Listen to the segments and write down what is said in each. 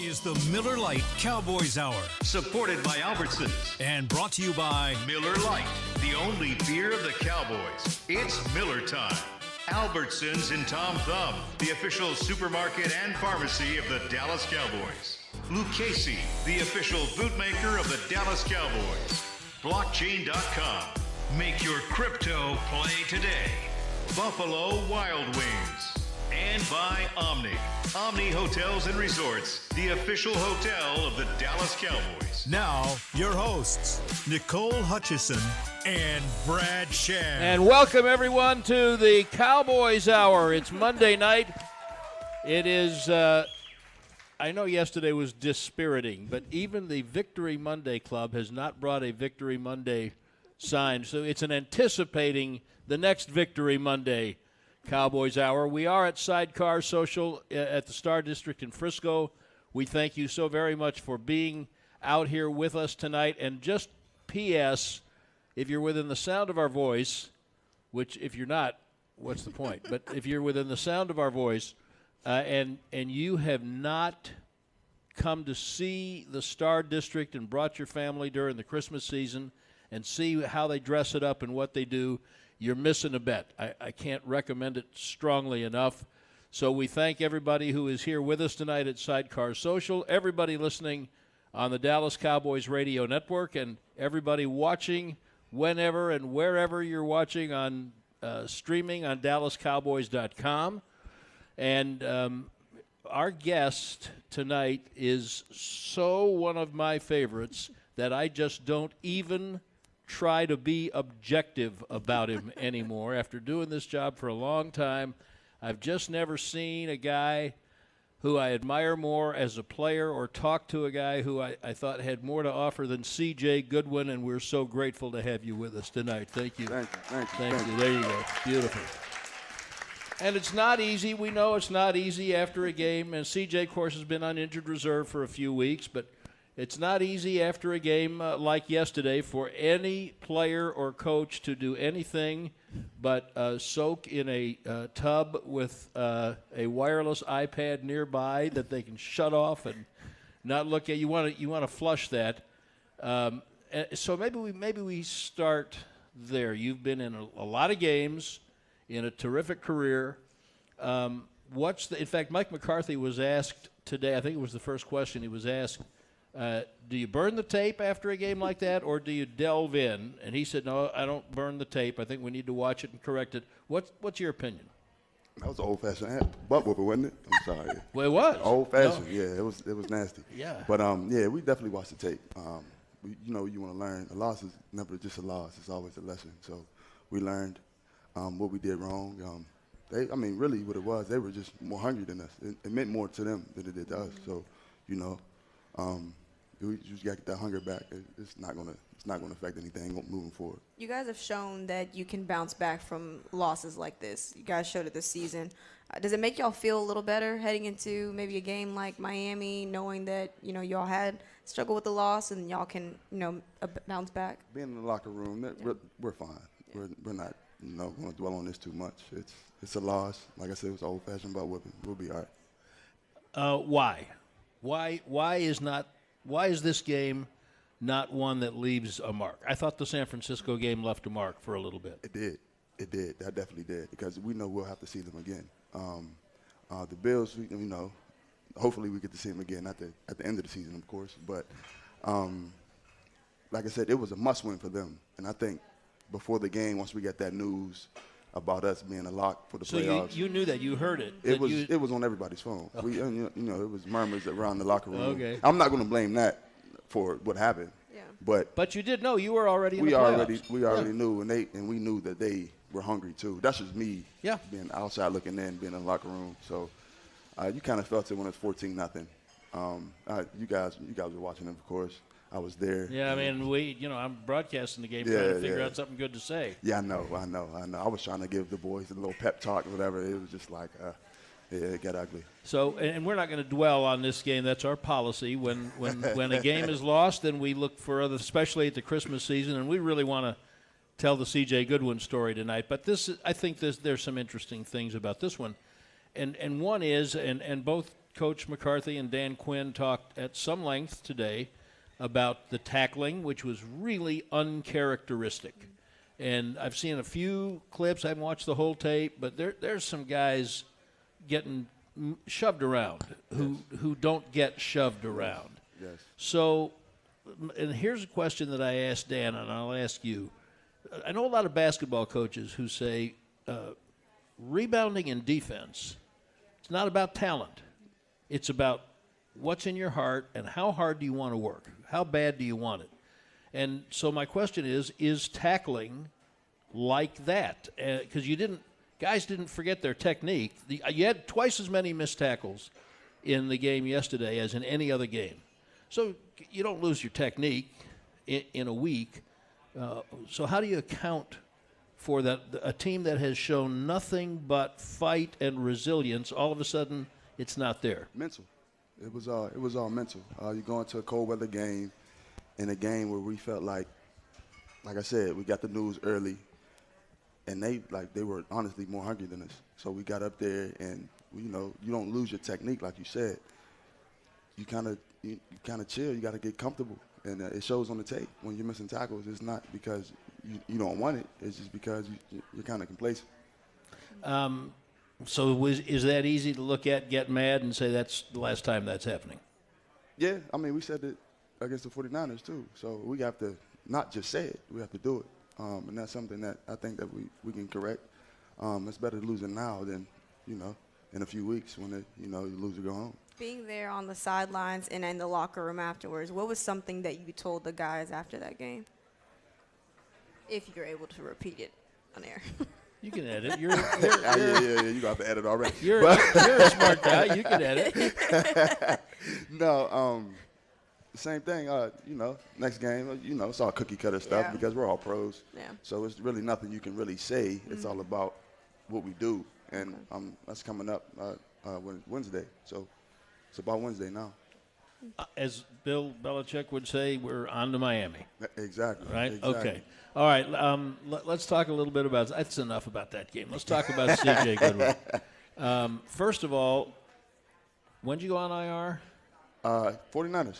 is the Miller Lite Cowboys Hour. Supported by Albertsons. And brought to you by Miller Lite, the only beer of the Cowboys. It's Miller time. Albertsons in Tom Thumb, the official supermarket and pharmacy of the Dallas Cowboys. Lucchese, the official bootmaker of the Dallas Cowboys. Blockchain.com. Make your crypto play today. Buffalo Wild Wings. And by Omni. Omni Hotels and Resorts, the official hotel of the Dallas Cowboys. Now, your hosts, Nicole Hutchison and Brad Shad. And welcome, everyone, to the Cowboys Hour. It's Monday night. It is, I know yesterday was dispiriting, but even the Victory Monday Club has not brought a Victory Monday sign. So it's an anticipating the next Victory Monday Cowboys Hour. We are at Sidecar Social at the Star District in Frisco. We thank you so very much for being out here with us tonight. And just P.S., if you're within the sound of our voice, which if you're not, what's the point? But if you're within the sound of our voice and you have not come to see the Star District and brought your family during the Christmas season and see how they dress it up and what they do, you're missing a bet. I can't recommend it strongly enough. So we thank everybody who is here with us tonight at Sidecar Social, everybody listening on the Dallas Cowboys Radio Network, and everybody watching whenever and wherever you're watching on streaming on DallasCowboys.com. And our guest tonight is so one of my favorites that I just don't even try to be objective about him anymore. After doing this job for a long time, I've just never seen a guy who I admire more as a player or talk to a guy who I thought had more to offer than C.J. Goodwin, and we're so grateful to have you with us tonight. Thank you. Thank you. There you go. Beautiful. And it's not easy. We know it's not easy after a game, and C.J., of course, has been on injured reserve for a few weeks, but it's not easy after a game like yesterday for any player or coach to do anything but soak in a tub with a wireless iPad nearby that they can shut off and not look at. You want to flush that. So maybe we start there. You've been in a lot of games, in a terrific career. In fact, Mike McCarthy was asked today. I think it was the first question he was asked. Do you burn the tape after a game like that, or do you delve in? And he said, no, I don't burn the tape. I think we need to watch it and correct it. What's your opinion? That was an old-fashioned butt whooper, wasn't it? I'm sorry. Well, it was. Old-fashioned, no. Yeah, it was nasty. Yeah. But, we definitely watched the tape. You want to learn. A loss is never just a loss. It's always a lesson. So we learned what we did wrong. Really what it was, they were just more hungry than us. It meant more to them than it did to us. So, we just got to get that hunger back. It's not gonna affect anything moving forward. You guys have shown that you can bounce back from losses like this. You guys showed it this season. Does it make y'all feel a little better heading into maybe a game like Miami, knowing that y'all had struggled with the loss and y'all can bounce back? Being in the locker room, we're fine. Yeah. We're not going to dwell on this too much. It's a loss. Like I said, it was old-fashioned butt whipping. We'll be all right. Why is this game not one that leaves a mark? I thought the San Francisco game left a mark for a little bit. It did. That definitely did, because we know we'll have to see them again. The Bills, hopefully we get to see them again at the end of the season, of course. But like I said, it was a must-win for them. And I think before the game, once we got that news about us being a lock for the playoffs. So you knew that. You heard it. It was on everybody's phone. Okay. It was murmurs around the locker room. Okay. I'm not going to blame that for what happened. Yeah. But you did know. You were already in the playoffs. We already knew, and we knew that they were hungry too. That's just me being outside looking in, being in the locker room. So you kind of felt it when it's 14-0. You guys were watching it, of course. I was there. Yeah, I'm broadcasting the game trying to figure out something good to say. Yeah, I know. I was trying to give the boys a little pep talk or whatever. It was just like, it got ugly. So, and we're not going to dwell on this game. That's our policy. When a game is lost, then we look for other, especially at the Christmas season, and we really want to tell the C.J. Goodwin story tonight. But I think there's some interesting things about this one. And one is, and both Coach McCarthy and Dan Quinn talked at some length today about the tackling, which was really uncharacteristic. And I've seen a few clips. I haven't watched the whole tape, but there's some guys getting shoved around who don't get shoved around. Yes. So, and here's a question that I asked Dan, and I'll ask you. I know a lot of basketball coaches who say rebounding in defense, it's not about talent. It's about what's in your heart and how hard do you want to work? How bad do you want it? And so my question is tackling like that? Because guys didn't forget their technique. You had twice as many missed tackles in the game yesterday as in any other game. So you don't lose your technique in a week. So how do you account for that? A team that has shown nothing but fight and resilience, all of a sudden it's not there. Mental. It was all mental. You go into a cold weather game, in a game where we felt like I said, we got the news early, and they were honestly more hungry than us. So we got up there, and you don't lose your technique like you said. You kind of chill. You got to get comfortable, and it shows on the tape when you're missing tackles. It's not because you don't want it. It's just because you're kind of complacent. So is that easy to look at, get mad, and say that's the last time that's happening? Yeah, I mean, we said it against the 49ers too. So we have to not just say it, we have to do it. And that's something that I think that we can correct. It's better losing now than, in a few weeks when you lose or go home. Being there on the sidelines and in the locker room afterwards, what was something that you told the guys after that game? If you're able to repeat it on air. You can edit. Yeah, you got to edit already. You're a smart guy. You can edit. No, same thing. Next game, it's all cookie cutter stuff because we're all pros. Yeah. So it's really nothing you can really say. It's all about what we do, and that's coming up Wednesday. So it's about Wednesday now. As Bill Belichick would say, we're on to Miami. Exactly. Right? Exactly. Okay. All right. Let's talk a little bit about – that's enough about that game. Let's talk about C.J. Goodwin. First of all, when did you go on IR? 49ers.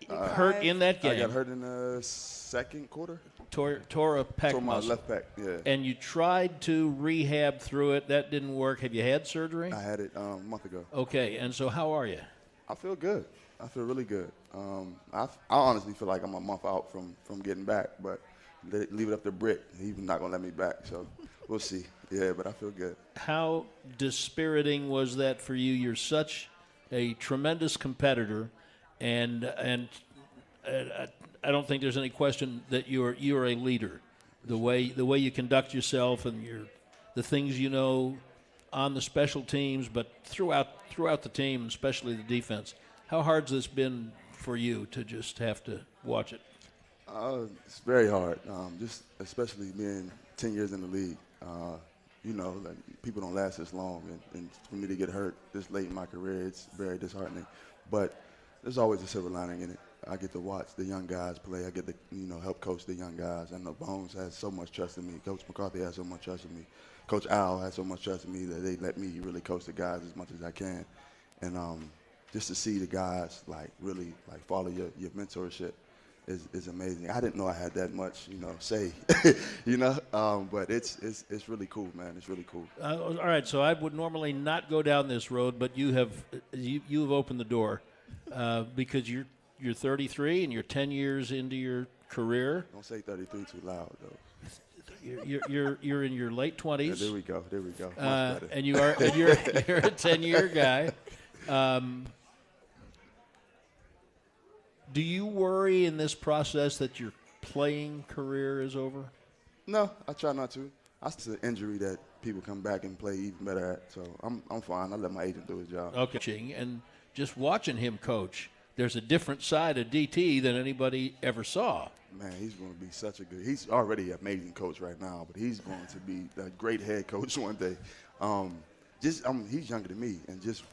Hurt in that game. I got hurt in the second quarter. Tore a pec Tore my muscle. left pec, yeah. And you tried to rehab through it. That didn't work. Have you had surgery? I had it a month ago. Okay. And so how are you? I feel good. I feel really good. I honestly feel like I'm a month out from getting back, but leave it up to Britt. He's not going to let me back, so we'll see. Yeah, but I feel good. How dispiriting was that for you? You're such a tremendous competitor, and I don't think there's any question that you're a leader. The way you conduct yourself and the things you know on the special teams, but throughout the team, especially the defense. How hard's this been for you to just have to watch it? It's very hard, just especially being 10 years in the league. Like people don't last this long, and for me to get hurt this late in my career, it's very disheartening. But there's always a silver lining in it. I get to watch the young guys play. I get to help coach the young guys. I know Bones has so much trust in me. Coach McCarthy has so much trust in me. Coach Al has so much trust in me that they let me really coach the guys as much as I can. And just to see the guys really follow your mentorship is amazing. I didn't know I had that much say, but it's really cool, man. It's really cool. All right, so I would normally not go down this road, but you have opened the door because you're 33 and you're 10 years into your career. Don't say 33 too loud though. You're in your late 20s. Yeah, there we go. And you're a 10-year guy. Do you worry in this process that your playing career is over? No, I try not to. That's an injury that people come back and play even better at. So I'm fine. I let my agent do his job. Okay. And just watching him coach, there's a different side of DT than anybody ever saw. Man, he's going to be such a good – he's already an amazing coach right now, but he's going to be a great head coach one day. He's younger than me, and just,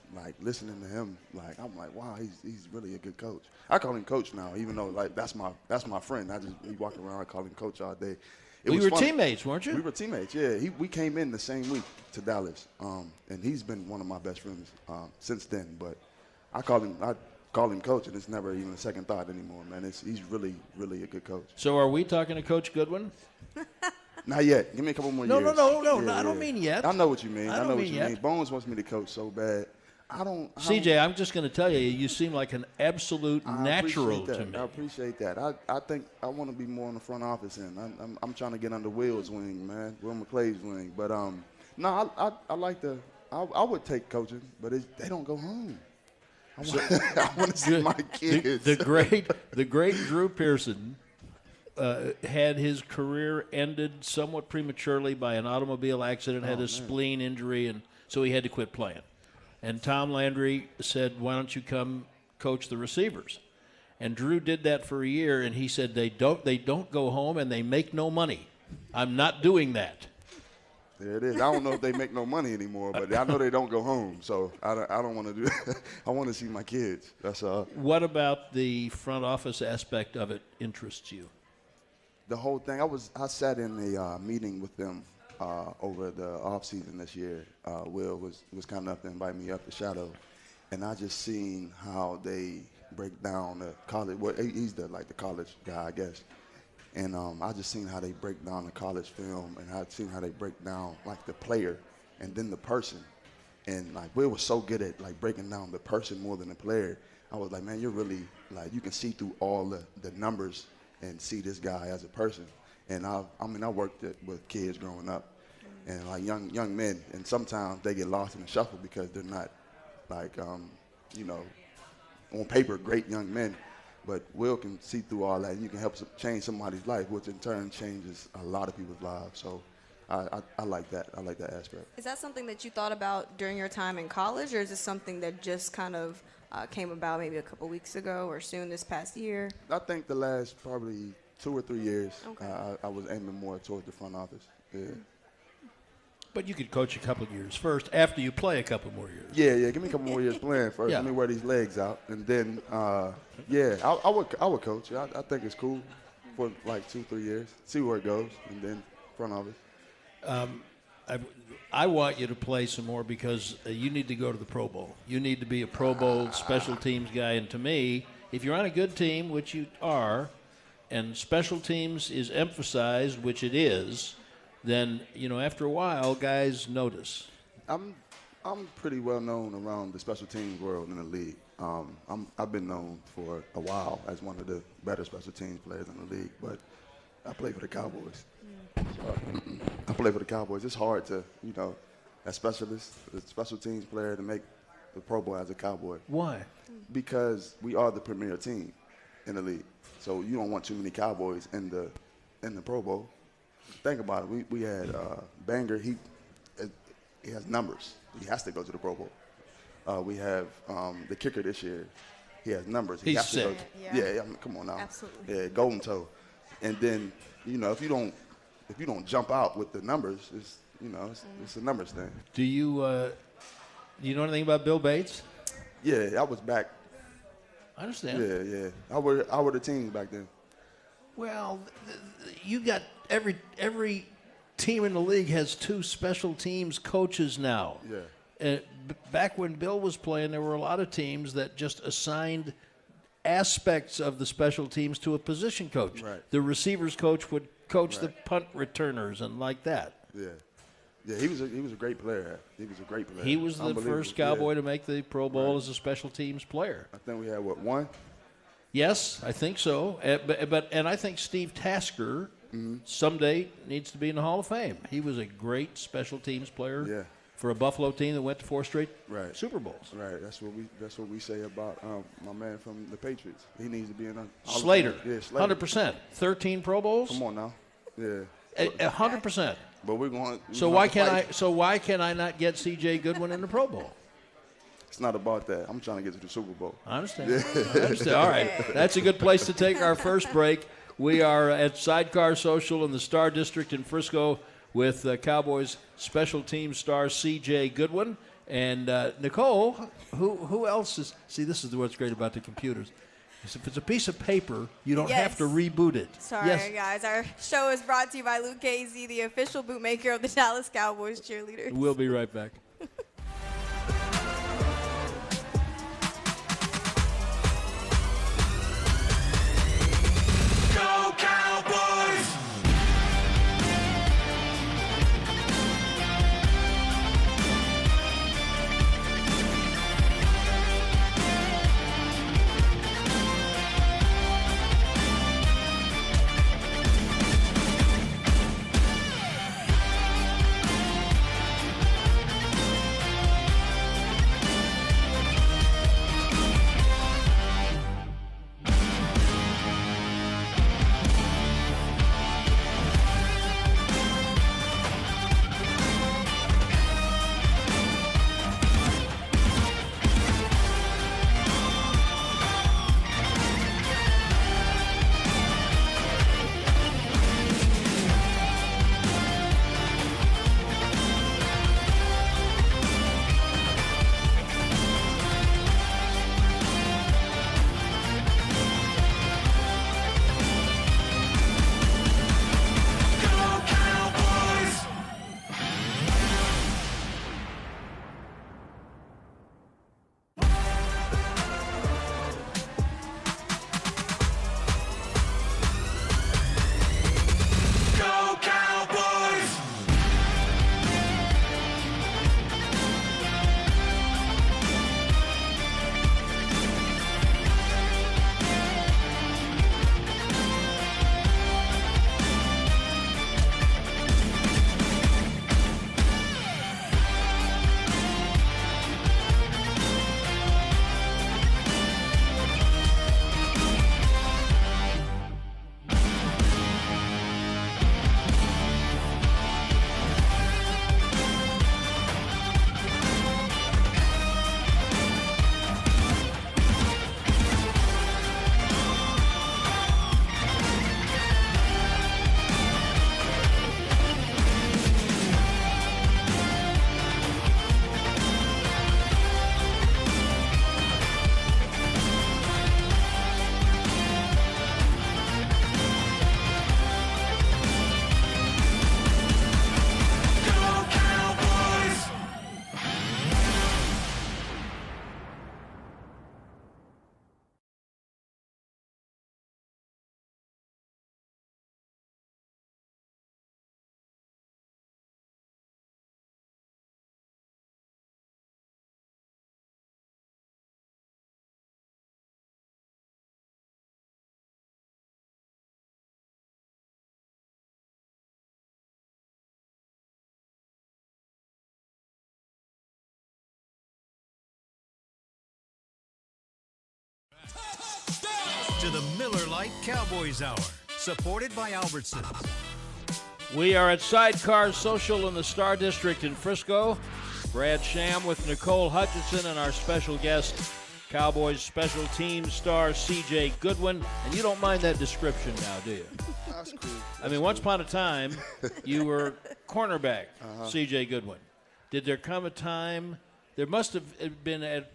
listening to him, I'm like, wow, he's really a good coach. I call him coach now, even though, that's my friend. We walk around, I call him coach all day. We was were fun. teammates, weren't you? We were teammates, yeah. We came in the same week to Dallas, and he's been one of my best friends since then. But I call him coach, and it's never even a second thought anymore, man. He's really, really a good coach. So are we talking to Coach Goodwin? Not yet. Give me a couple more years. No. I don't mean yet. I know what you mean. I know what you yet. mean. Bones wants me to coach so bad. CJ, I'm just going to tell you, you seem like an absolute natural to me. I appreciate that. I think I want to be more on the front office end. I'm trying to get under Will's wing, man. Will McClay's wing. But no, I like the. I would take coaching, but they don't go home. I want to see my kids. The great Drew Pearson had his career ended somewhat prematurely by an automobile accident. Had a spleen injury, and so he had to quit playing. And Tom Landry said, "Why don't you come coach the receivers?" And Drew did that for a year, and he said, "They don't go home, and they make no money. I'm not doing that." There it is. I don't know if they make no money anymore, but I know they don't go home. So I don't want to do that. I want to see my kids. That's all. What about the front office aspect of it interests you? The whole thing. I sat in a meeting with them over the off season this year. Will was kind enough to invite me up to shadow, and I just seen how they break down the college. Well, he's the college guy, I guess. And I just seen how they break down the college film, and I seen how they break down like the player and then the person. And like Will was so good at like breaking down the person more than the player. I was like, man, you're really like you can see through all the numbers and see this guy as a person. And I worked with kids growing up, and like young men, and sometimes they get lost in the shuffle because they're not like on paper great young men. But Will can see through all that, and you can help change somebody's life, which in turn changes a lot of people's lives. So I like that. I like that aspect. Is that something that you thought about during your time in college, or is it something that just kind of came about maybe a couple weeks ago or soon this past year? I think the last probably 2 or 3 years, okay. I was aiming more towards the front office. Yeah. But you could coach a couple of years first after you play a couple more years. Yeah. Give me a couple more years playing first. Yeah. Let me wear these legs out, and then I would coach. I think it's cool for like 2-3 years, see where it goes, and then front office. I want you to play some more because you need to go to the Pro Bowl. You need to be a Pro Bowl special teams guy. And to me, if you're on a good team, which you are, and special teams is emphasized, which it is, then, after a while, guys notice. I'm pretty well known around the special teams world in the league. I've been known for a while as one of the better special teams players in the league, but I play for the Cowboys. I play for the Cowboys. It's hard to, as specialist, a special teams player to make the Pro Bowl as a Cowboy. Why? Because we are the premier team in the league. So you don't want too many Cowboys in the Pro Bowl. Think about it. We had Banger. He has numbers. He has to go to the Pro Bowl. We have the kicker this year. He has numbers. He He's has sick. To go. Yeah. Come on now. Absolutely. Yeah, golden toe. And then if you don't jump out with the numbers, it's a numbers thing. Do you know anything about Bill Bates? Yeah, I was back. I understand. Yeah. I were the team back then. Well, you got every team in the league has 2 special teams coaches now. Yeah. Back when Bill was playing, there were a lot of teams that just assigned aspects of the special teams to a position coach. Right. The receivers coach would coach the punt returners and like that. Yeah. Yeah, he was a great player. He was a great player. He was the first Cowboy to make the Pro Bowl as a special teams player. I think we had, one? Yes, I think so. And I think Steve Tasker someday needs to be in the Hall of Fame. He was a great special teams player for a Buffalo team that went to 4 straight Super Bowls. Right. That's what we say about my man from the Patriots. He needs to be in a Slater. Yeah, Slater. 100%. 13 Pro Bowls. Come on now. Yeah. 100%. But we're going. So why can I not get C.J. Goodwin in the Pro Bowl? It's not about that. I'm trying to get to the Super Bowl. I understand. I understand. All right. That's a good place to take our first break. We are at Sidecar Social in the Star District in Frisco with Cowboys special teams star C.J. Goodwin. And Nicole, who else is – see, this is what's great about the computers. If it's a piece of paper, you don't Yes. have to reboot it. Sorry, Yes. guys. Our show is brought to you by Luke Casey, the official bootmaker of the Dallas Cowboys cheerleaders. We'll be right back. Go Cowboys! Go Cowboys! Go Cowboys! Go Cowboys! To the Miller Lite Cowboys Hour, supported by Albertsons. We are at Sidecar Social in the Star District in Frisco. Brad Sham with Nicole Hutchinson and our special guest, Cowboys special teams star C.J. Goodwin. And you don't mind that description now, do you? That's cool. I mean, once upon a time, you were cornerback, C.J. Goodwin. Did there come a time, there must have been at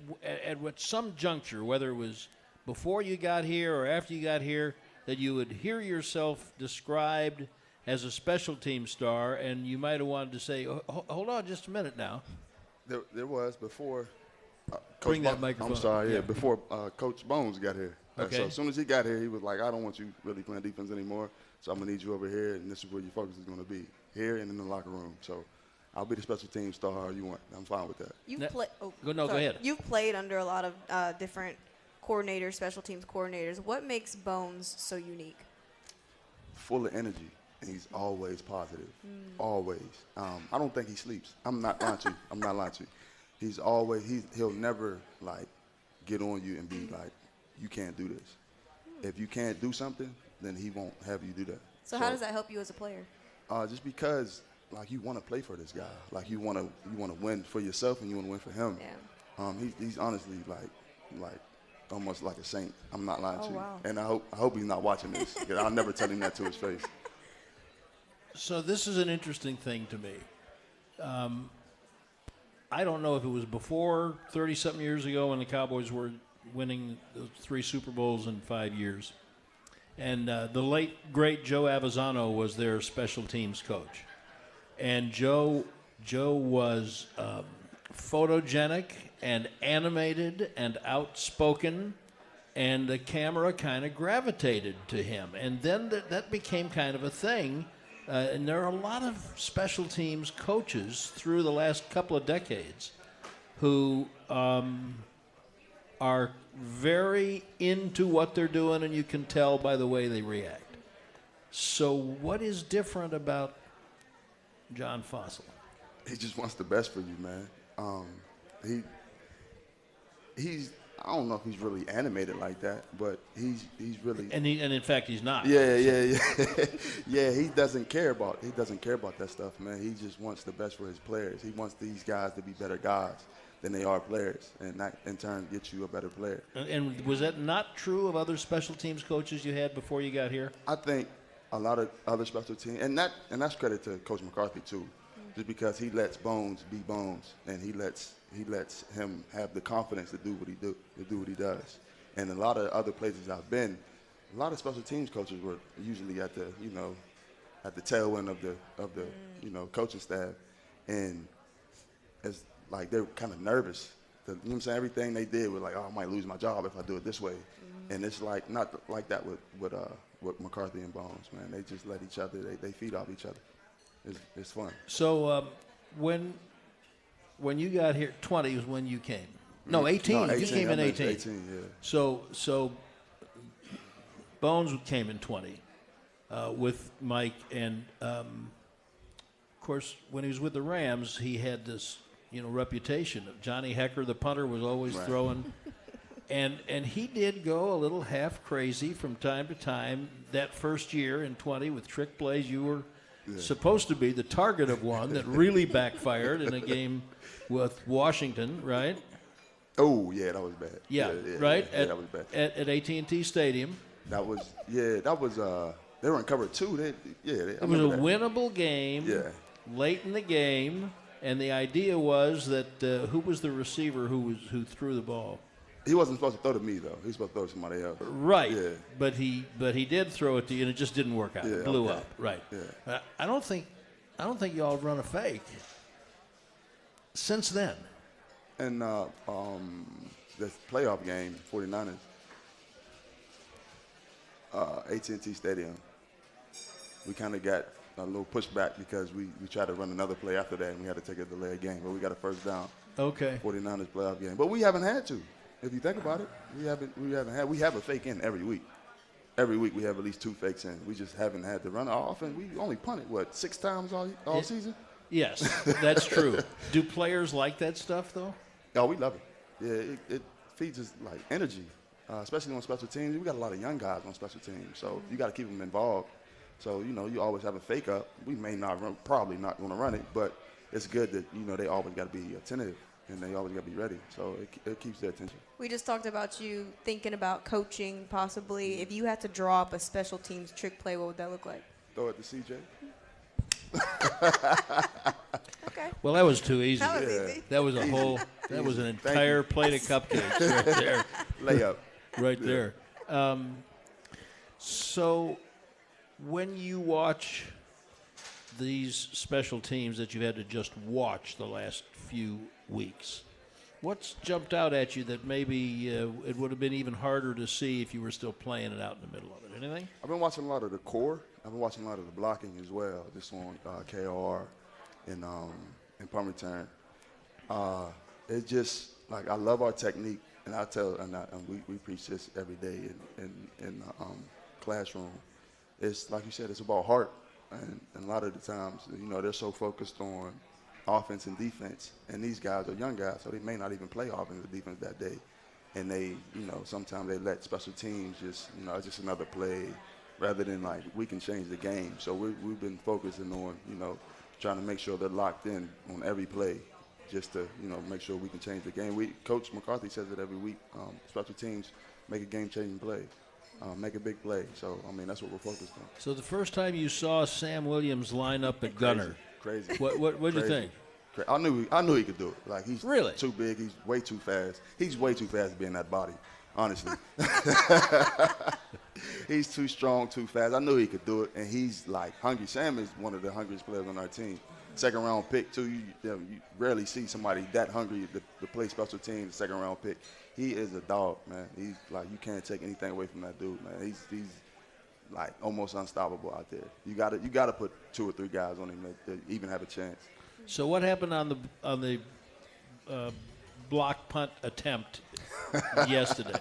some juncture, whether it was before you got here or after you got here, that you would hear yourself described as a special team star, and you might have wanted to say, hold on just a minute now. There was before. Bring that microphone. I'm sorry, Yeah. before Coach Bones got here. Okay. So as soon as he got here, he was like, I don't want you really playing defense anymore, so I'm going to need you over here, and this is where your focus is going to be, here and in the locker room. So I'll be the special team star you want. I'm fine with that. You've No- played. go ahead. You've played under a lot of different coordinators, special teams coordinators. What makes Bones so unique? Full of energy, and he's always positive. Always. I don't think he sleeps. I'm not lying to you. I'm not lying to you. He's always, he'll never, like, get on you and be like, you can't do this. If you can't do something, then he won't have you do that. So how does that help you as a player? Just because, like, you want to play for this guy. Like, you want to win for yourself and you want to win for him. Yeah. He's honestly like almost like a saint. I'm not lying to you. Wow. And I hope he's not watching this. 'Cause I'll never tell him that to his face. So this is an interesting thing to me. I don't know if it was before 30-something years ago when the Cowboys were winning the 3 Super Bowls in 5 years. And the late, great Joe Avezzano was their special teams coach. And Joe was photogenic and animated and outspoken, and the camera kind of gravitated to him. And then that became kind of a thing. And there are a lot of special teams coaches through the last couple of decades who are very into what they're doing, and you can tell by the way they react. So what is different about John Fossil? He just wants the best for you, man. He's I don't know if he's really animated like that, but he's really and in fact he's not. Yeah. Yeah, he doesn't care about that stuff, man. He just wants the best for his players. He wants these guys to be better guys than they are players, and that in turn gets you a better player. And was that not true of other special teams coaches you had before you got here? I think a lot of other special teams, and that's credit to Coach McCarthy too, just because he lets Bones be Bones, and he lets him have the confidence to do what he does. And a lot of other places I've been, a lot of special teams coaches were usually at the tail end of the coaching staff, and it's like they're kind of nervous. You know what I'm saying? Everything they did was like, oh, I might lose my job if I do it this way. And it's like not like that with McCarthy and Bones, man. They just let each other, they feed off each other. It's fun. So when you got here, 20 was when you came. No, 18. No, 18. You came in 18. 18, yeah. So Bones came in 20 with Mike, and of course, when he was with the Rams, he had this reputation of Johnny Hecker, the punter, was always throwing. And he did go a little half crazy from time to time. That first year in 20 with trick plays, you were supposed to be the target of one that really backfired in a game with Washington, right? Oh, yeah, that was bad. Yeah, right? Yeah, that was bad. At AT&T Stadium. That was they were in cover 2. It was a winnable game late in the game, and the idea was that who was the receiver who threw the ball? He wasn't supposed to throw to me, though. He was supposed to throw to somebody else. Right. Yeah. But he did throw it to you, and it just didn't work out. It blew up. Right. Yeah. I don't think y'all run a fake since then. And this playoff game, 49ers, AT&T Stadium, we kind of got a little pushback because we tried to run another play after that, and we had to take a delay game, but we got a first down. Okay. 49ers playoff game, but we haven't had to. If you think about it, we have a fake in every week. Every week we have at least 2 fakes in. We just haven't had to run it often. We only punted 6 times all season. Yes, that's true. Do players like that stuff though? Oh, we love it. Yeah, it feeds us like energy, especially on special teams. We got a lot of young guys on special teams, so you got to keep them involved. So you always have a fake up. We may probably not going to run it, but it's good that they always got to be attentive. And they always got to be ready, so it keeps their attention. We just talked about you thinking about coaching, possibly. If you had to draw up a special teams trick play, what would that look like? Throw it to CJ. Okay. Well, that was too easy. That was easy. That was that was an entire plate of cupcakes right there. Layup. Right there. So when you watch these special teams that you've had to just watch the last few weeks, what's jumped out at you that maybe it would have been even harder to see if you were still playing it out in the middle of it? Anything? I've been watching a lot of the core. I've been watching a lot of the blocking as well, just on KOR and punt return. It's just like I love our technique, and we preach this every day in the classroom. It's like you said, it's about heart, and a lot of the times, they're so focused on offense and defense, and these guys are young guys, so they may not even play offense or defense that day. And they, sometimes they let special teams just another play, rather than like we can change the game. So we've been focusing on, trying to make sure they're locked in on every play, just to, make sure we can change the game. Coach McCarthy says it every week. Special teams make a game-changing play, make a big play. So that's what we're focused on. So the first time you saw Sam Williams line up at gunner. Crazy. What did you think? I knew he could do it. Like, he's Really? too big. He's way too fast. He's way too fast to be in that body, honestly. He's too strong, too fast. I knew he could do it, and he's, like, hungry. Sam is one of the hungriest players on our team. Second-round pick, too. You rarely see somebody that hungry to play special teams, second-round pick. He is a dog, man. He's, like, you can't take anything away from that dude, man. He's like, almost unstoppable out there. You gotta put 2 or 3 guys on him to even have a chance. So what happened on the block punt attempt yesterday?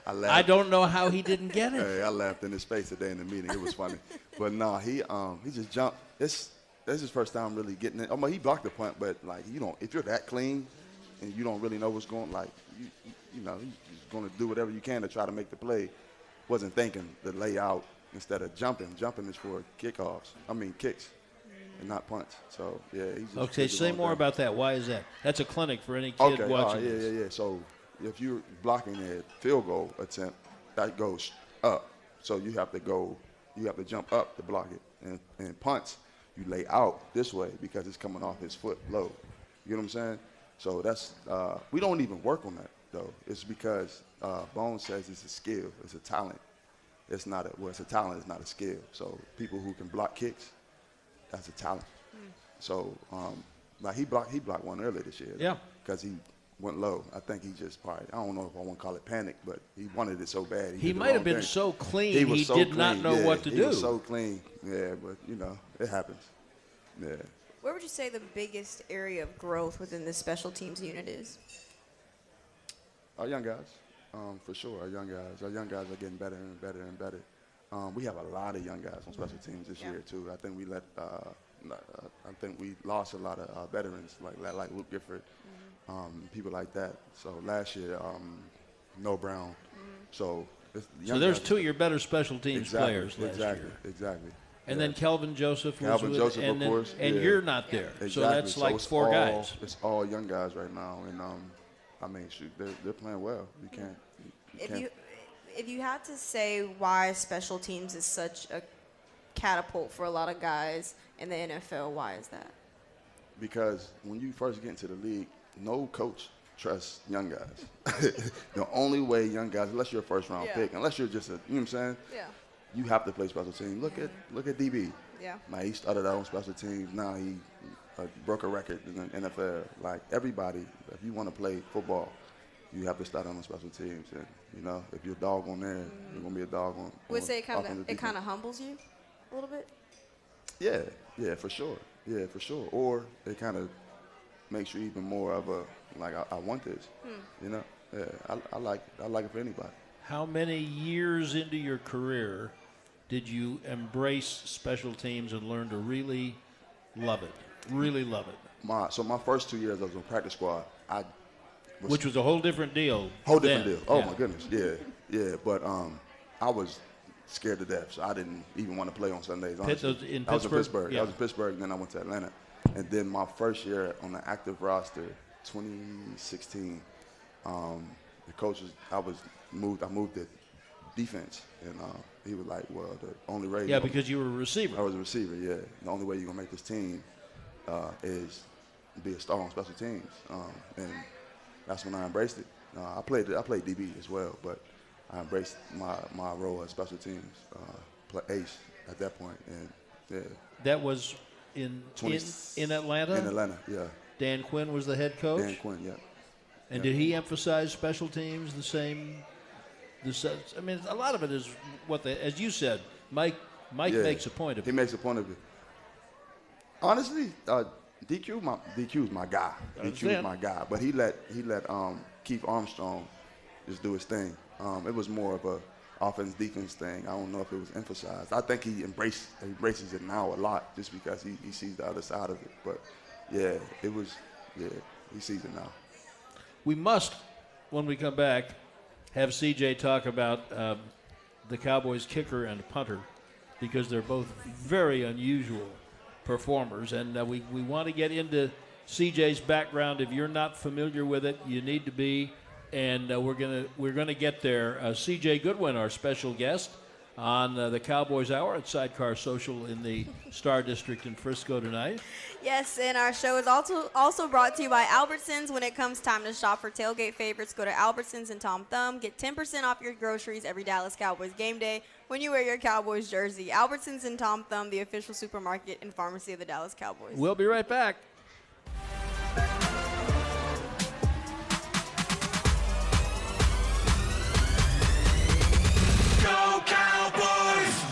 I don't know how he didn't get it. Hey, I laughed in his face today in the meeting. It was funny. But no, he just jumped. That's his first time really getting it. I mean, he blocked the punt, but like, you don't, if you're that clean and you don't really know what's going, like, you know, you're going to do whatever you can to try to make the play. Wasn't thinking the layout instead of jumping. Jumping is for kicks and not punts. So yeah, he's just okay. Say more about that. Why is that? That's a clinic for any kid watching. Yeah. So if you're blocking a field goal attempt, that goes up. So you have to jump up to block it. And punts, you lay out this way because it's coming off his foot low. You know what I'm saying? So that's we don't even work on that though. It's because Bones says it's a skill, it's a talent. It's a talent, it's not a skill. So people who can block kicks, that's a talent. So like he blocked one earlier this year. Yeah. Because he went low. I think he just probably, I don't know if I want to call it panic, but he wanted it so bad. He might have been so clean he did not know what to do. He was so clean. Yeah, but you know, it happens. Yeah. Where would you say the biggest area of growth within this special teams unit is? Our young guys, for sure. Our young guys are getting better and better and better. We have a lot of young guys on special teams this year too. I think we lost a lot of veterans like Luke Gifford, people like that. So last year, Mel Blount. So there's 2 of your better special teams players last year. Exactly. And then Kelvin Joseph was with Joseph, and of course. And you're not there. Exactly. So that's like 4 guys. It's all young guys right now. And, I mean, shoot, they're playing well. You can't. If you had to say why special teams is such a catapult for a lot of guys in the NFL, why is that? Because when you first get into the league, no coach trusts young guys. The only way young guys, unless you're a first-round pick, unless you're just you know what I'm saying? Yeah. You have to play special teams. Look at DB. Yeah. Like, he started out on special teams. Now he broke a record in the NFL. Like, everybody, if you want to play football, you have to start on the special teams. And, you know, if you're a dog on there, you're going to be a dog on. Would say it kind of humbles you a little bit? Yeah, for sure. Yeah, for sure. Or it kind of makes you even more of a, like, I want this. You know? Yeah, I like it for anybody. How many years into your career did you embrace special teams and learn to really love it? Really love it? So my first 2 years I was on practice squad. Which was a whole different deal. Whole different deal. Oh, my goodness. Yeah. But I was scared to death, so I didn't even want to play on Sundays. I was in Pittsburgh. I was in Pittsburgh, and then I went to Atlanta. And then my first year on the active roster, 2016, the coach I moved to defense, and he was like, well, the only way. Yeah, because you were a receiver. I was a receiver, yeah. The only way you're going to make this team is be a star on special teams. And that's when I embraced it. I played DB as well, but I embraced my role as special teams, ace at that point. And yeah. That was in Atlanta? In Atlanta, yeah. Dan Quinn was the head coach? Dan Quinn, yeah. And did he emphasize special teams the same? I mean, a lot of it is as you said, Mike makes a point of it. He makes a point of it. Honestly, DQ is my guy. DQ is my guy. But he let Keith Armstrong just do his thing. It was more of a offense defense thing. I don't know if it was emphasized. I think he embraces it now a lot just because he sees the other side of it. But yeah, he sees it now. We must, when we come back, have CJ talk about the Cowboys kicker and punter because they're both very unusual performers. And we want to get into CJ's background. If you're not familiar with it, you need to be. And we're gonna get there. CJ Goodwin, our special guest on the Cowboys Hour at Sidecar Social in the Star District in Frisco tonight. Yes, and our show is also brought to you by Albertsons. When it comes time to shop for tailgate favorites, go to Albertsons and Tom Thumb. Get 10% off your groceries every Dallas Cowboys game day when you wear your Cowboys jersey. Albertsons and Tom Thumb, the official supermarket and pharmacy of the Dallas Cowboys. We'll be right back. Go Cowboys!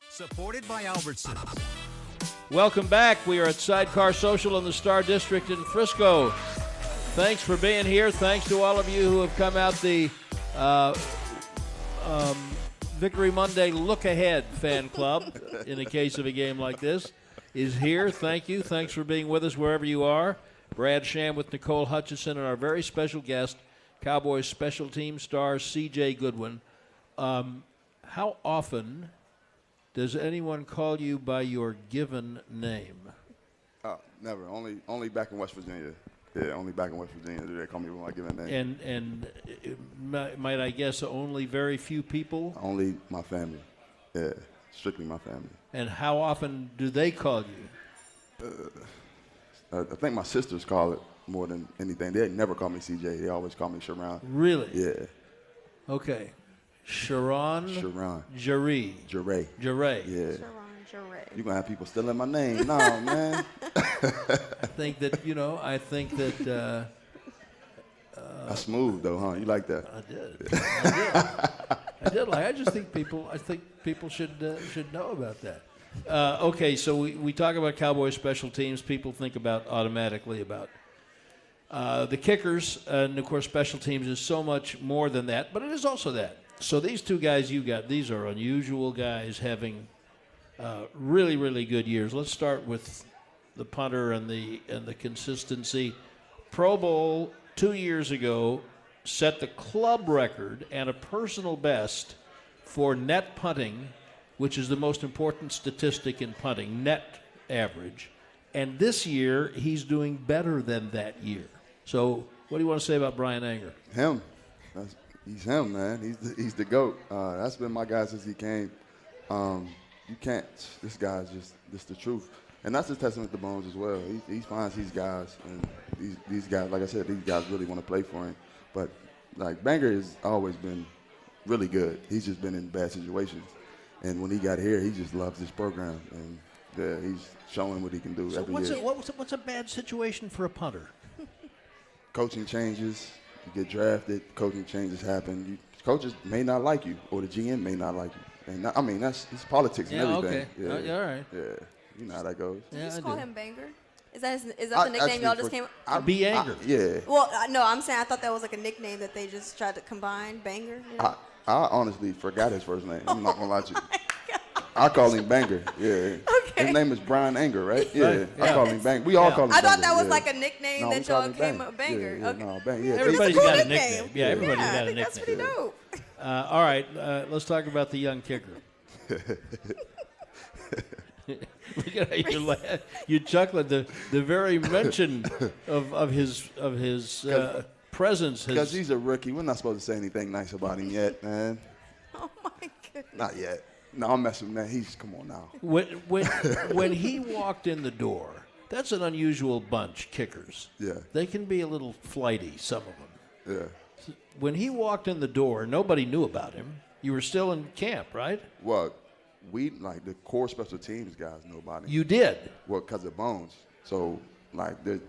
Supported by Albertsons. Welcome back. We are at Sidecar Social in the Star District in Frisco. Thanks for being here. Thanks to all of you who have come out. The Victory Monday Look Ahead fan club, in the case of a game like this, is here. Thank you. Thanks for being with us wherever you are. Brad Sham with Nicole Hutchison and our very special guest, Cowboys special team star C.J. Goodwin. How often does anyone call you by your given name? Never. Only back in West Virginia. Yeah, only back in West Virginia do they call me by my given name. And might I guess only very few people? Only my family. Yeah, strictly my family. And how often do they call you? I think my sisters call it more than anything. They never call me CJ. They always call me Sharon. Really? Yeah. Okay. Sharon. Jaree. Yeah. Sharon Jaree. You're going to have people stealing my name. No, man. I think that. That's smooth, though, huh? You like that? I did. I just think people should know about that. Okay, so we talk about Cowboys special teams. People think automatically about the kickers, and of course, special teams is so much more than that, but it is also that. So these two guys you got, these are unusual guys having really, really good years. Let's start with the punter and the consistency. Pro Bowl 2 years ago set the club record and a personal best for net punting, which is the most important statistic in punting, net average. And this year, he's doing better than that year. So what do you want to say about Brian Anger? Him. He's him, man. He's the GOAT. That's been my guy since he came. You can't. This guy's just the truth. And that's a testament to Bones as well. He finds these guys, and these guys, like I said, these guys really want to play for him. But, like, Banger has always been really good. He's just been in bad situations. And when he got here, he just loves this program. And, yeah, he's showing what he can do every year. What's a bad situation for a punter? Coaching changes. You get drafted. Coaching changes happen. Coaches may not like you, or the GM may not like you. And it's politics and everything. Okay. Yeah, all right. Yeah, you know how that goes. Did you just call him Banger? Is that the nickname y'all just came up? Be Anger. Yeah. Well, no, I'm saying I thought that was like a nickname that they just tried to combine, Banger. You know? I honestly forgot his first name. I'm not gonna lie to you. I call him Banger. Yeah. Okay. His name is Brian Anger, right? Yeah. Right. I call him Banger. We all call him Banger. I thought that was yeah. like a nickname No, that we call y'all him came up, Banger. Yeah, Okay. no, Banger. Yeah. Everybody's It's a cool got a nickname. nickname. Yeah, everybody's I got a think nickname. that's pretty dope. All right, let's talk about the young kicker. Look at how you chuckling. The very mention of his presence. Because he's a rookie. We're not supposed to say anything nice about him yet, man. Oh my goodness. Not yet. No, I'm messing with that. Come on now. When he walked in the door, that's an unusual bunch, kickers. Yeah. They can be a little flighty, some of them. Yeah. When he walked in the door, nobody knew about him. You were still in camp, right? Well, we, like, the core special teams guys know about him. You did. Well, because of Bones. So, the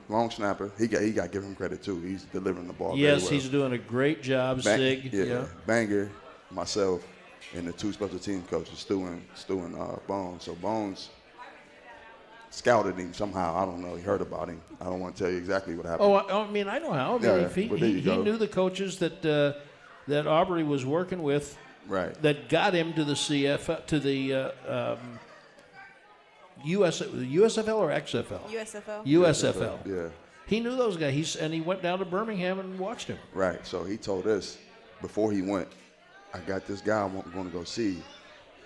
long snapper, he got to give him credit, too. He's delivering the ball Yes, very well. he's doing a great job, Sig. Yeah. Banger, myself, and the two special teams coaches, Stu and Bones. So Bones scouted him somehow. I don't know. He heard about him. I don't want to tell you exactly what happened. Oh, I mean, I know how. He knew the coaches that Aubrey was working with, right? That got him to the USFL or XFL? USFL. Yeah. He knew those guys. He went down to Birmingham and watched him. Right. So he told us before he went, I got this guy I'm going to go see.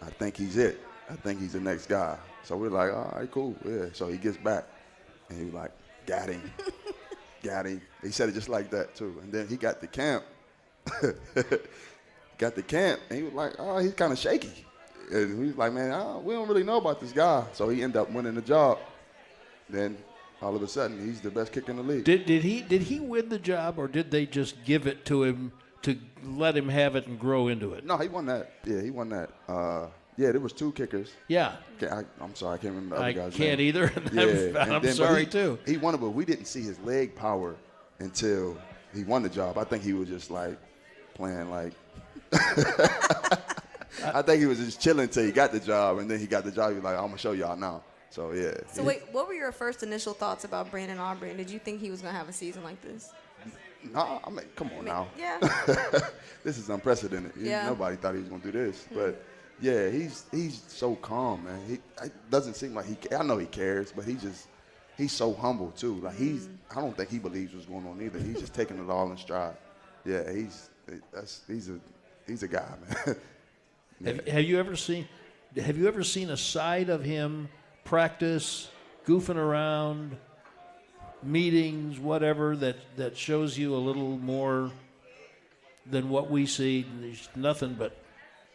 I think he's it. I think he's the next guy. So we're like, all right, cool. Yeah. So he gets back, and he was like, got him. Got him. He said it just like that, too. And then he got to camp. And he was like, oh, he's kind of shaky. And he was like, man, we don't really know about this guy. So he ended up winning the job. Then all of a sudden, he's the best kicker in the league. Did he win the job, or did they just give it to him to let him have it and grow into it? No, he won that. Yeah, he won that. Yeah, there was two kickers. Yeah. I'm sorry, I can't remember the other guy's name. I can't either. Yeah. I'm sorry, too. He won it, but we didn't see his leg power until he won the job. I think he was just, like, playing, like – I think he was just chilling until he got the job, and then he got the job. He was like, I'm going to show y'all now. So, yeah. So, wait, what were your first initial thoughts about Brandon Aubrey? Did you think he was going to have a season like this? No, I mean, come on now. Yeah. This is unprecedented. Yeah. Nobody thought he was going to do this. But, yeah, he's so calm, man. It doesn't seem like I know he cares, but he's so humble, too. Like, I don't think he believes what's going on either. He's just taking it all in stride. Yeah, he's a guy, man. Have you ever seen a side of him practice, goofing around, meetings, whatever, that shows you a little more than what we see? There's nothing but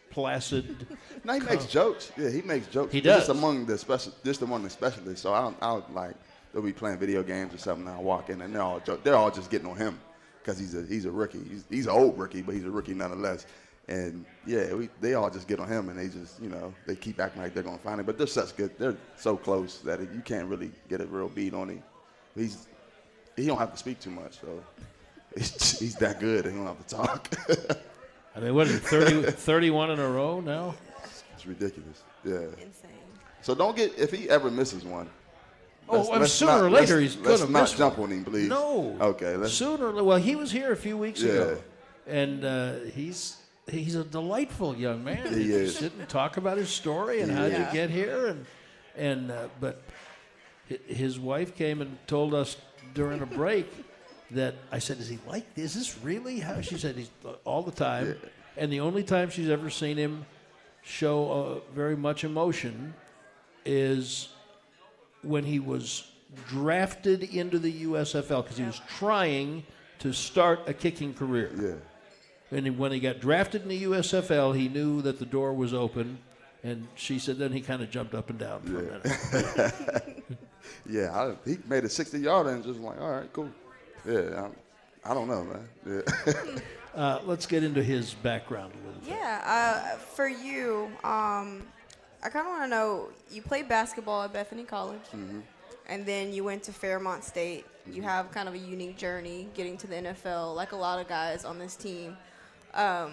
placid. No, he makes jokes. Yeah, he makes jokes. He does. Just among the specialists. So I'll like they'll be playing video games or something. And I walk in and they're all just getting on him because he's a rookie. He's an old rookie, but he's a rookie nonetheless. And yeah, they all just get on him, and they just they keep acting like they're gonna find him. But they're so close that you can't really get a real beat on him. He don't have to speak too much, so he's that good. He don't have to talk. I mean, what is it, 31 in a row now? It's ridiculous. Yeah. Insane. So if he ever misses one. Sooner or later he's going to miss. Let's not jump on him, please. No. Okay. Well, he was here a few weeks ago, and he's a delightful young man. He is. Sit and talk about his story and how did you get here, but his wife came and told us during a break that I said, "Is he like this? Is this really how?" She said, "He's all the time." Yeah. And the only time she's ever seen him show very much emotion is when he was drafted into the USFL because he was trying to start a kicking career. Yeah. And when he got drafted in the USFL, he knew that the door was open. And she said then he kind of jumped up and down for a minute. Yeah, he made a 60-yarder and just like, all right, cool. Yeah, I don't know, man. Yeah. Let's get into his background a little bit. Yeah, for you, I kind of want to know, you played basketball at Bethany College, and then you went to Fairmont State. You have kind of a unique journey getting to the NFL, like a lot of guys on this team. How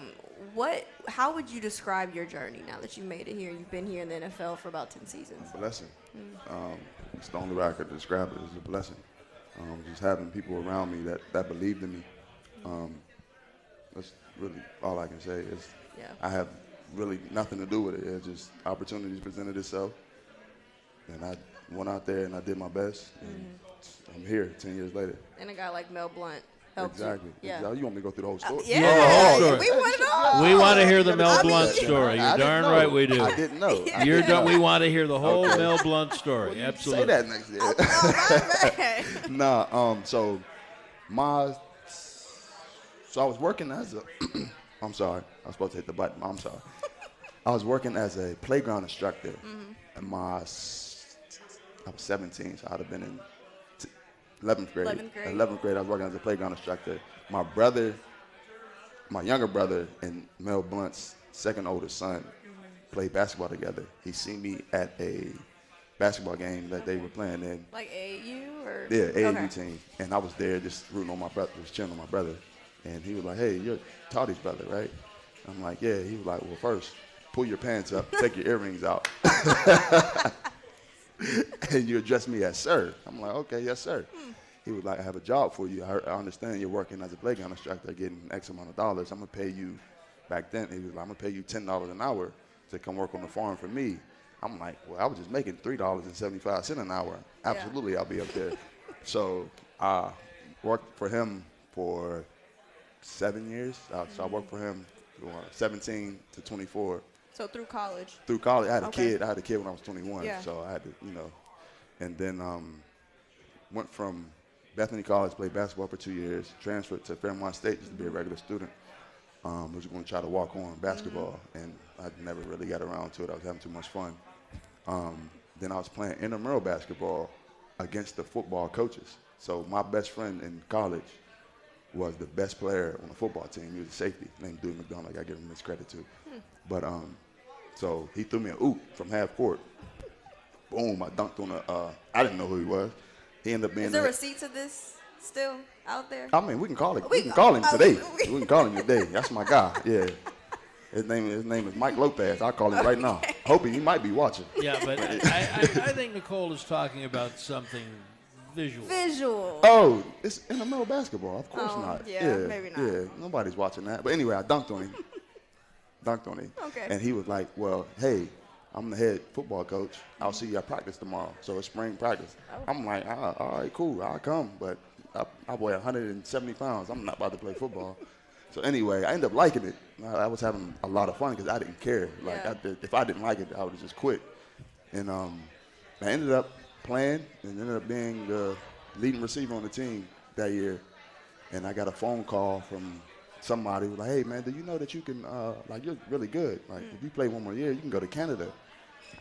would you describe your journey now that you made it here? You've been here in the NFL for about 10 seasons. A blessing. It's the only way I could describe it is a blessing. Just having people around me that believed in me. That's really all I can say. I have really nothing to do with it. It's just opportunities presented itself, and I went out there and I did my best. And I'm here 10 years later. And a guy like Mel Blount helped Exactly. you. Yeah. Exactly. You want me to go through the whole story? Yeah. We want it all. We want to hear the Mel Blount story. You're darn right we do. I didn't know. We want to hear the whole Mel Blount story. Absolutely. Say that next year. So I was working as a I'm sorry. I was supposed to hit the button. I'm sorry. I was working as a playground instructor. And I was 17, so I'd have been in 11th grade. 11th grade, I was working as a playground instructor. My younger brother and Mel Blount's second oldest son played basketball together. He seen me at a basketball game that they were playing in. Like AAU or? Yeah, AAU team. And I was there just rooting on my brother, just cheering on my brother. And he was like, "Hey, you're Toddy's brother, right?" I'm like, "Yeah." He was like, "Well, first, pull your pants up, take your earrings out." And you address me as sir. I'm like, "Okay, yes, sir." He was like, "I have a job for you. I understand you're working as a playground instructor, getting X amount of dollars. I'm going to pay you," back then, he was like, "I'm going to pay you $10 an hour to come work on the farm for me." I'm like, "Well, I was just making $3.75 an hour. Absolutely, I'll be up there." So I worked for him for 7 years. So I worked for him from 17 to 24. So through college? Through college. I had a kid. I had a kid when I was 21. Yeah. So I had to, and then went from Bethany College, played basketball for 2 years, transferred to Fairmont State just to be a regular student. Was going to try to walk on basketball, and I never really got around to it. I was having too much fun. Then I was playing intramural basketball against the football coaches. So my best friend in college was the best player on the football team. He was a safety named Dewey McDonald. I got to give him his credit too. But so he threw me an oop from half court. Boom! I dunked on I didn't know who he was. He ended up being. Is there receipts of this still out there? I mean, we can call it. We can call him today. We can call him today. That's my guy. Yeah. His name is Mike Lopez. I'll call him right now. Hoping he might be watching. Yeah, but I think Nicole is talking about something visual. Oh, it's intramural basketball. Of course not. Yeah, maybe not. Yeah, nobody's watching that. But anyway, I dunked on him. Okay. And he was like, "Well, hey, I'm the head football coach. I'll see you at practice tomorrow." So it's spring practice. I'm like, all right, cool, I'll come. But I weigh 170 pounds. I'm not about to play football. So anyway, I ended up liking it. I was having a lot of fun because I didn't care. If I didn't like it, I would have just quit. And I ended up playing and ended up being the leading receiver on the team that year. And I got a phone call from somebody who was like, "Hey, man, do you know that you can, you're really good. Like, if you play one more year, you can go to Canada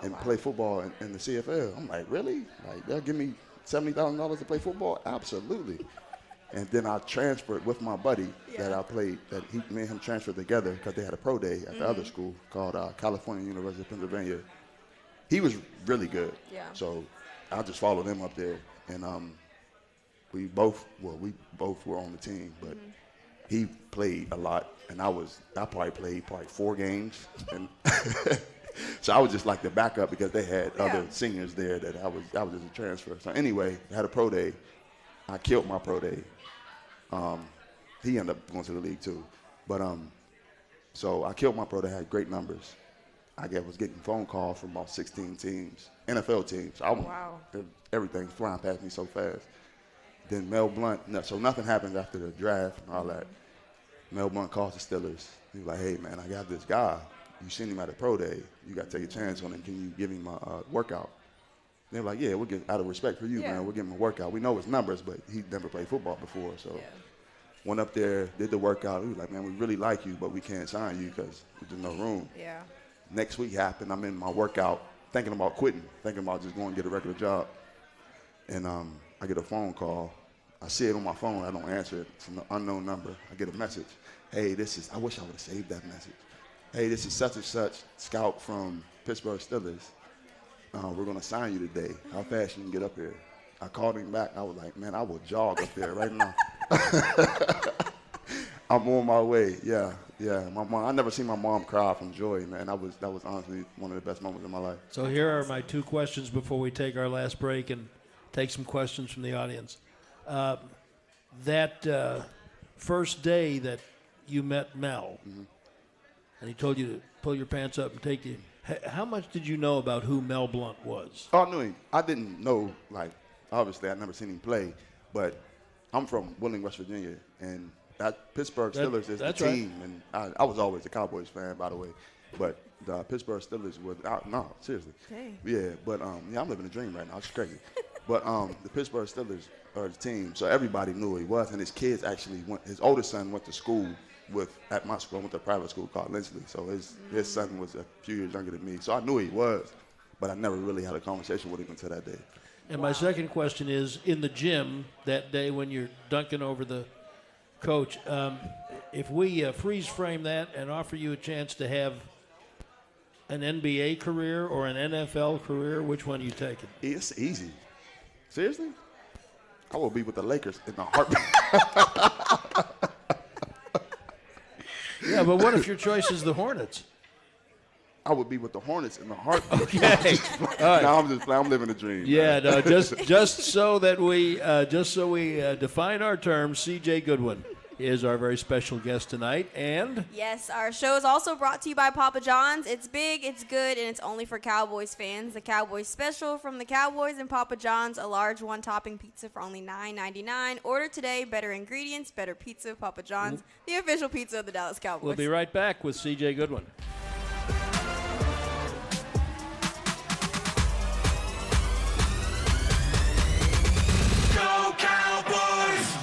and play football in the CFL." I'm like, "Really? Like, they'll give me $70,000 to play football?" Absolutely. And then I transferred with my buddy that I played, me and him transferred together because they had a pro day at the other school called California University of Pennsylvania. He was really good. Yeah. So I just followed him up there. And we both were on the team, but he played a lot, and I probably played 4 games. And so I was just like the backup because they had other seniors there that I was just a transfer. So anyway, I had a pro day. I killed my pro day. He ended up going to the league too. But so I killed my pro day, had great numbers. I was getting phone calls from about 16 teams, NFL teams. Wow. Everything's flying past me so fast. Then Mel Blount, so nothing happened after the draft and all that. Mel Blount calls the Steelers. He was like, hey, man, I got this guy. You seen him at a pro day. You got to take a chance on him. Can you give him a workout? They were like, yeah, we'll get, out of respect for you, man, we'll give him a workout. We know his numbers, but he never played football before. So went up there, did the workout. He was like, man, we really like you, but we can't sign you because there's no room. Yeah. Next week happened. I'm in my workout thinking about quitting, thinking about just going to get a regular job. And I get a phone call. I see it on my phone. I don't answer it. It's an unknown number. I get a message. Hey, I wish I would have saved that message. Hey, this is such and such scout from Pittsburgh Steelers. We're going to sign you today. How fast you can get up here? I called him back. I was like, man, I will jog up there right now. I'm on my way. Yeah. My mom. I never seen my mom cry from joy, man. That was honestly one of the best moments in my life. So here are my 2 questions before we take our last break and take some questions from the audience. That first day that you met Mel, and he told you to pull your pants up and take you. How much did you know about who Mel Blount was? Oh, I knew him. I didn't know, obviously I'd never seen him play, but I'm from Wheeling, West Virginia, and that Pittsburgh Steelers is the team. Right. And I was always a Cowboys fan, by the way, but the Pittsburgh Steelers were no, seriously. Dang. Yeah, but I'm living a dream right now. It's crazy. But the Pittsburgh Steelers are the team, so everybody knew who he was, and his kids actually went. His oldest son went to school at my school. I went to a private school called Lindsley, so his son was a few years younger than me. So I knew who he was, but I never really had a conversation with him until that day. And my second question is, in the gym that day when you're dunking over the coach, if we freeze frame that and offer you a chance to have an NBA career or an NFL career, which one are you taking? It's easy. Seriously? I will be with the Lakers in a heartbeat. Yeah, but what if your choice is the Hornets? I would be with the Hornets in a heartbeat. Okay. All right. No, I'm just playing. I'm living a dream. Yeah, no, just so we define our terms, C.J. Goodwin is our very special guest tonight, and Yes, our show is also brought to you by Papa John's. It's big, it's good, and it's only for Cowboys fans. The Cowboys Special from the Cowboys and Papa John's, a large one-topping pizza for only $9.99. Order today. Better ingredients, better pizza. Papa John's, the official pizza of the Dallas Cowboys. we'll be right back with C.J. Goodwin. Go Cowboys!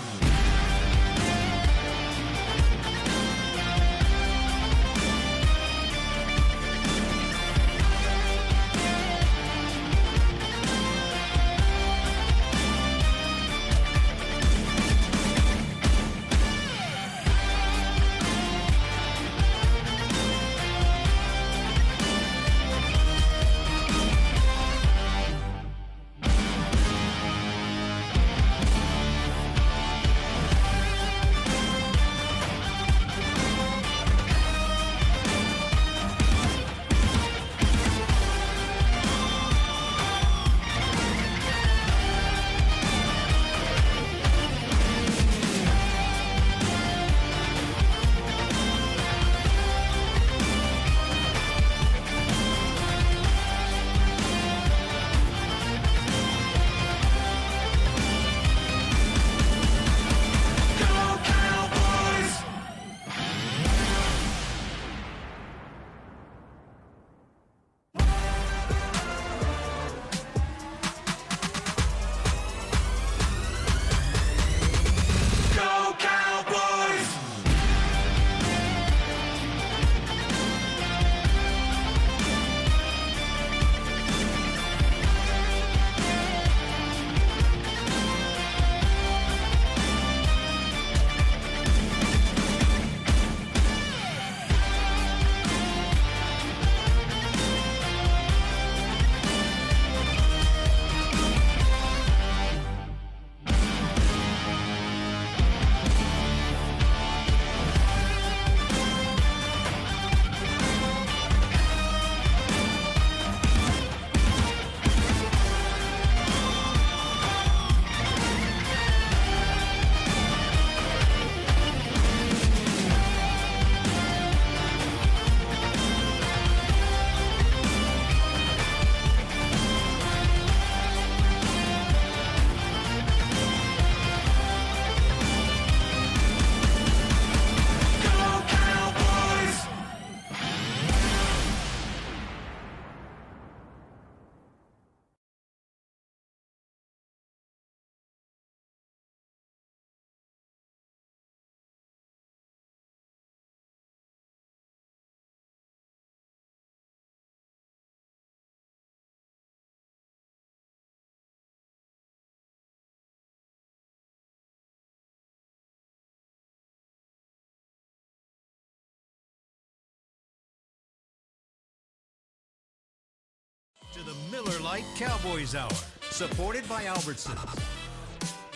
to the Miller Lite Cowboys Hour, supported by Albertsons.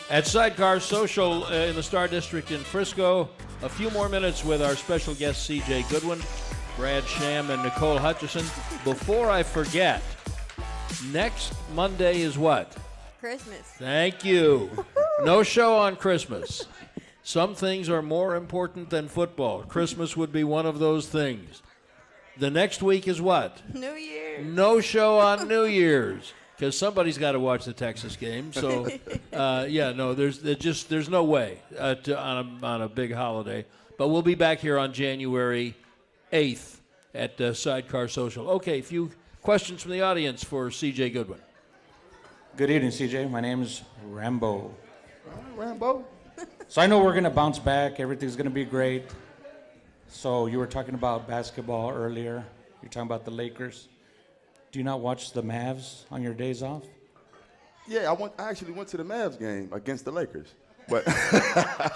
At Sidecar Social in the Star District in Frisco, a few more minutes with our special guests C.J. Goodwin, Brad Sham, and Nicole Hutchison. Before I forget, next Monday is what? Christmas. Thank you. No show on Christmas. Some things are more important than football. Christmas would be one of those things. The next week is what? New Year. No show on New Year's because somebody's got to watch the Texas game. So, there's no way on a big holiday. But we'll be back here on January 8th at Sidecar Social. Okay, a few questions from the audience for C.J. Goodwin. Good evening, CJ. My name is Rambo. Rambo. So I know we're going to bounce back. Everything's going to be great. So you were talking about basketball earlier. You're talking about the Lakers. Do you not watch the Mavs on your days off? Yeah, I actually went to the Mavs game against the Lakers. But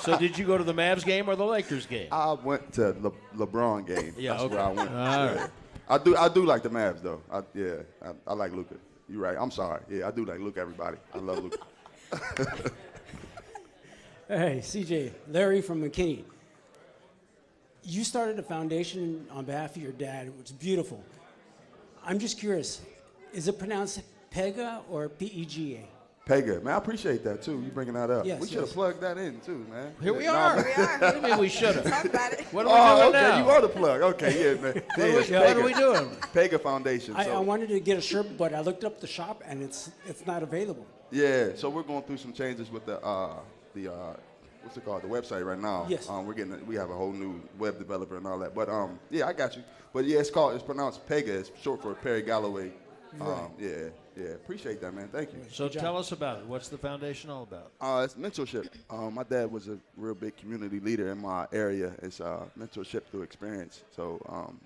So did you go to the Mavs game or the Lakers game? I went to LeBron game. Yeah, That's okay. where I went. All Yeah. right. I do like the Mavs though. I like Luka. You're right. I'm sorry. Yeah, I do like Luka. Everybody. I love Luka. Hey, CJ, Larry from McKinney. You started a foundation on behalf of your dad. It's beautiful. I'm just curious, is it pronounced PEGA or P-E-G-A? Pega, man, I appreciate that too. You bringing that up. Yes, We should have yes. plugged that in too, man. Here we No, are. man. We are. What do you mean we should have? Talk about it. What are we Oh, doing okay. now? You are the plug. Okay, yeah, man. What are we doing? Pega Foundation. I So, wanted to get a shirt, but I looked up the shop and it's not available. yeah, so we're going through some changes with the what's it called? The website right now. Yes. We have a whole new web developer and all that. But yeah, I got you. But yeah, it's pronounced Pega. It's short for Perry Galloway. Right. Yeah. Appreciate that, man. Thank you. So tell us about it. What's the foundation all about? It's mentorship. My dad was a real big community leader in my area. It's mentorship through experience. So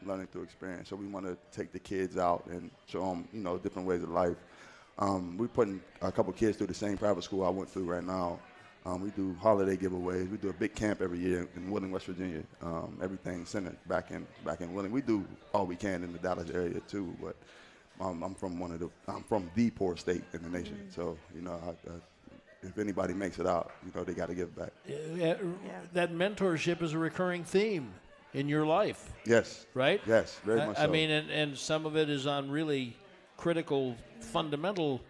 learning through experience. So we want to take the kids out and show them, different ways of life. We're putting a couple kids through the same private school I went through right now. We do holiday giveaways. We do a big camp every year in Wheeling, West Virginia. Everything centered back in Wheeling. We do all we can in the Dallas area too, but I'm from the poor state in the nation. So if anybody makes it out, they got to give back. That mentorship is a recurring theme in your life, Yes. right? Yes, very much so. I mean, and some of it is on really critical, fundamental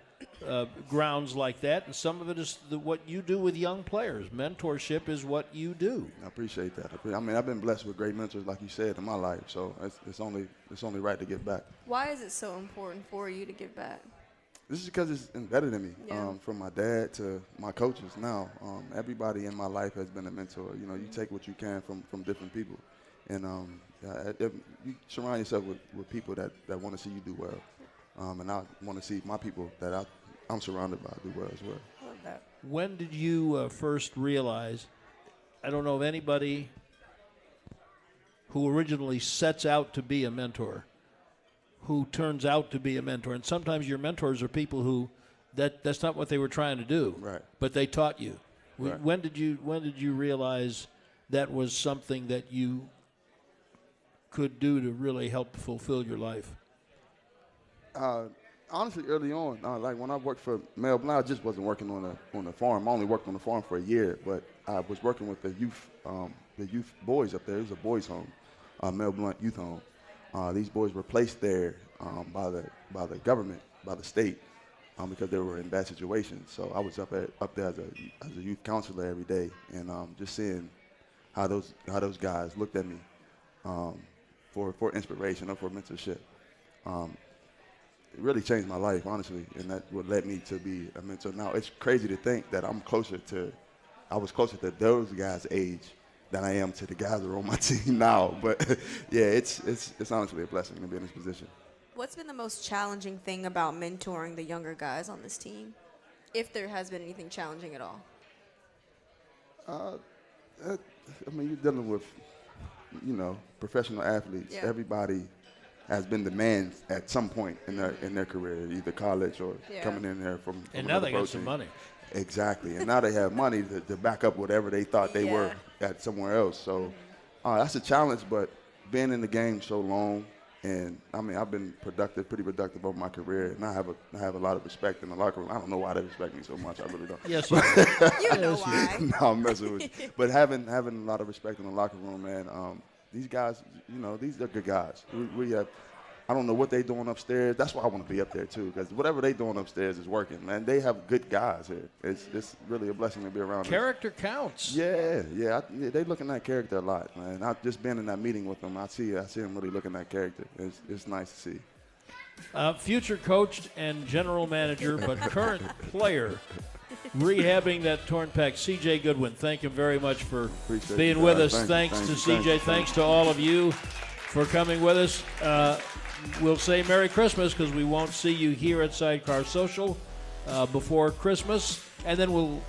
grounds like that, and some of it is what you do with young players. Mentorship is what you do. I appreciate that. I mean, I've been blessed with great mentors, like you said, in my life. So it's only right to give back. Why is it so important for you to give back? This is because it's embedded in me. Yeah. From my dad to my coaches now. Everybody in my life has been a mentor. You take what you can from different people, and you surround yourself with people that want to see you do well. And I want to see my people that I'm surrounded by do well as well. Love that. When did you first realize, I don't know of anybody who originally sets out to be a mentor, who turns out to be a mentor. And sometimes your mentors are people who that's not what they were trying to do. Right. But they taught you. Right. When did you realize that was something that you could do to really help fulfill your life? Honestly, early on, like when I worked for Mel Blount, I just wasn't working on the farm. I only worked on the farm for a year, but I was working with the youth boys up there. It was a boys' home, Mel Blount Youth Home. These boys were placed there by the government, by the state, because they were in bad situations. So I was up there as a youth counselor every day, and just seeing how those guys looked at me for inspiration or for mentorship. It really changed my life, honestly, and that what led me to be a mentor. Now, it's crazy to think that I was closer to those guys' age than I am to the guys that are on my team now. But, yeah, it's honestly a blessing to be in this position. What's been the most challenging thing about mentoring the younger guys on this team, if there has been anything challenging at all? I mean, you're dealing with, professional athletes. Yeah. Everybody has been the man at some point in their career, either college or Yeah. coming in there from And now another they pro got some team. money. Exactly, and now they have money to back up whatever they thought they were at somewhere else. So that's a challenge, but being in the game so long, And I mean, I've been pretty productive over my career, and I have a lot of respect in the locker room. I don't know why they respect me so much. I really don't. Yes, you do. You know why. No, I'm messing with you. But having a lot of respect in the locker room, man. These guys, these are good guys. We have. I don't know what they doing upstairs. That's why I want to be up there too, because whatever they doing upstairs is working, man. They have good guys here. It's really a blessing to be around. Character counts. Yeah. They looking at character a lot, man. I've just been in that meeting with them. I see them really looking at character. It's nice to see. Future coach and general manager, but current player, rehabbing that torn pec, C.J. Goodwin. Thank you very much for being with us. Thanks to C.J. Thanks to all of you for coming with us. We'll say Merry Christmas because we won't see you here at Sidecar Social before Christmas. And then we'll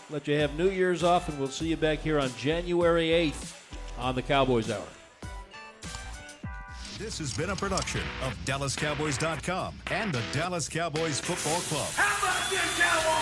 let you have New Year's off, and we'll see you back here on January 8th on the Cowboys Hour. This has been a production of DallasCowboys.com and the Dallas Cowboys Football Club. How about this, Cowboys?